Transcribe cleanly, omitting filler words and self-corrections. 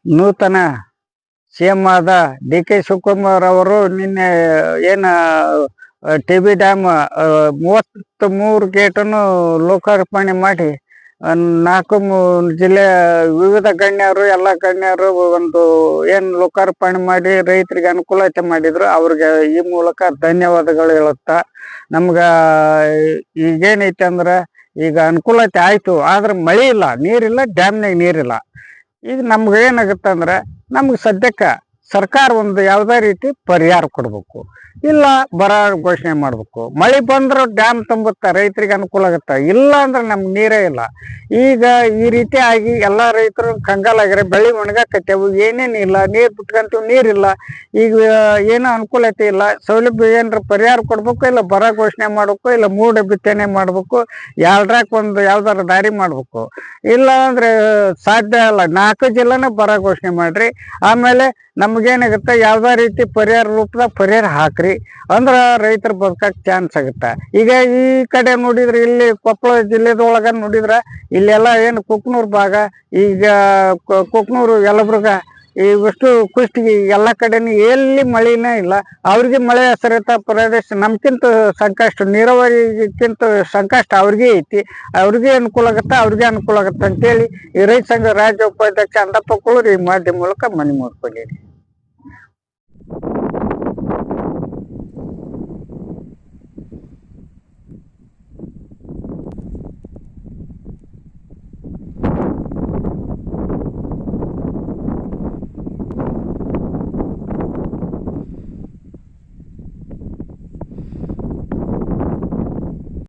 ನೂತನ ಸಿಎಂ ಆದ D K Shivakumar ಅವರು ನಿನ್ನೆ ಏನು ಟಿ ಬಿ ಡ್ಯಾಮ್ 33 ಗೇಟನ್ನು ಲೋಕಾರ್ಪಣೆ ಮಾಡಿ 4 ಜಿಲ್ಲೆ ವಿವಿಧ ಗಣ್ಯರು ಎಲ್ಲ ಗಣ್ಯರು ಒಂದು ಏನು ಲೋಕಾರ್ಪಣೆ ಮಾಡಿ ರೈತರಿಗೆ ಅನುಕೂಲತೆ ಮಾಡಿದ್ರು. ಅವ್ರಿಗೆ ಈ ಮೂಲಕ ಧನ್ಯವಾದಗಳು ಹೇಳುತ್ತಾ, ನಮ್ಗೆ ಈಗೇನೈತೆ ಅಂದ್ರೆ ಈಗ ಅನುಕೂಲತೆ ಆಯ್ತು, ಆದ್ರೆ ಮಳೆ ಇಲ್ಲ, ನೀರಿಲ್ಲ, ಡ್ಯಾಮ್ನಾಗ ನೀರಿಲ್ಲ. ಈಗ ನಮ್ಗೆ ಏನಾಗುತ್ತೆ ಅಂದ್ರೆ ನಮ್ಗೆ ಸದ್ಯಕ್ಕೆ ಸರ್ಕಾರ ಒಂದು ಯಾವುದೇ ರೀತಿ ಪರಿಹಾರ ಕೊಡ್ಬೇಕು, ಇಲ್ಲ ಬರ ಘೋಷಣೆ ಮಾಡ್ಬೇಕು. ಮಳೆ ಬಂದ್ರೆ ಡ್ಯಾಮ್ ತುಂಬುತ್ತೆ, ರೈತರಿಗೆ ಅನುಕೂಲ ಆಗುತ್ತೆ. ಇಲ್ಲ ಅಂದ್ರೆ ನಮ್ಗೆ ನೀರೇ ಇಲ್ಲ. ಈಗ ಈ ರೀತಿ ಆಗಿ ಎಲ್ಲ ರೈತರು ಕಂಗಾಲಾಗ್ಯಾರ. ಬೆಳೆ ಒಣಗಾಕತ್ತೇವು, ಏನೇನಿಲ್ಲ, ನೀರು ಬಿಟ್ಕೊಂತೀವಿ, ನೀರಿಲ್ಲ. ಈಗ ಏನೋ ಅನುಕೂಲತೆ ಇಲ್ಲ, ಸೌಲಭ್ಯ ಏನಾರ ಪರಿಹಾರ ಕೊಡ್ಬೇಕು, ಇಲ್ಲ ಬರ ಘೋಷಣೆ ಮಾಡ್ಬೇಕು, ಇಲ್ಲ ಮೂಡ ಬಿತ್ತನೆ ಮಾಡ್ಬೇಕು, ಒಂದು ಯಾವ್ದಾರ ದಾರಿ ಮಾಡ್ಬೇಕು. ಇಲ್ಲ ಅಂದ್ರೆ ಸಾಧ್ಯ ಇಲ್ಲ. 4 ಜಿಲ್ಲೆನೂ ಬರ ಘೋಷಣೆ ಮಾಡ್ರಿ. ಆಮೇಲೆ ನಮ್ಗೇನಾಗುತ್ತೆ ಯಾವ್ದೇ ರೀತಿ ಪರಿಹಾರ ರೂಪದಾಗ ಪರಿಹಾರ ಹಾಕ್ರಿ, ಅಂದ್ರೆ ರೈತರು ಬದುಕಕ್ಕೆ ಚಾನ್ಸ್ ಆಗುತ್ತೆ. ಈಗ ಈ ಕಡೆ ನೋಡಿದ್ರೆ ಇಲ್ಲಿ ಕೊಪ್ಪಳ ಜಿಲ್ಲೆದೊಳಗ ನೋಡಿದ್ರೆ ಇಲ್ಲೆಲ್ಲ ಏನು ಕುಕ್ನೂರ್ ಭಾಗ, ಈಗ ಕುಕ್ನೂರು, ಯಲಬುರ್ಗ, ಇವಷ್ಟು ಕುಷ್ಟಗಿ ಎಲ್ಲ ಕಡೆನೂ ಎಲ್ಲಿ ಮಳೆನೇ ಇಲ್ಲ. ಅವ್ರಿಗೆ ಮಳೆ ಹೆಸರಿತ ಪ್ರದೇಶ, ನಮ್ಗಿಂತ ಸಂಕಷ್ಟ, ನೀರಾವರಿಗಿಂತ ಸಂಕಷ್ಟ ಅವ್ರಿಗೆ ಐತಿ. ಅವ್ರಿಗೆ ಅನುಕೂಲ ಆಗುತ್ತೆ, ಅವ್ರಿಗೆ ಅನುಕೂಲ ಆಗುತ್ತೆ ಅಂತೇಳಿ ಈ ರೈತ ಸಂಘ ರಾಜ್ಯ ಉಪಾಧ್ಯಕ್ಷ ಅಂದಪ್ಪ ಕುಳೂರು ಈ ಮಾಧ್ಯಮ ಮೂಲಕ ಮನವಿ ಮಾಡ್ಕೊಂಡಿದ್ದೀನಿ.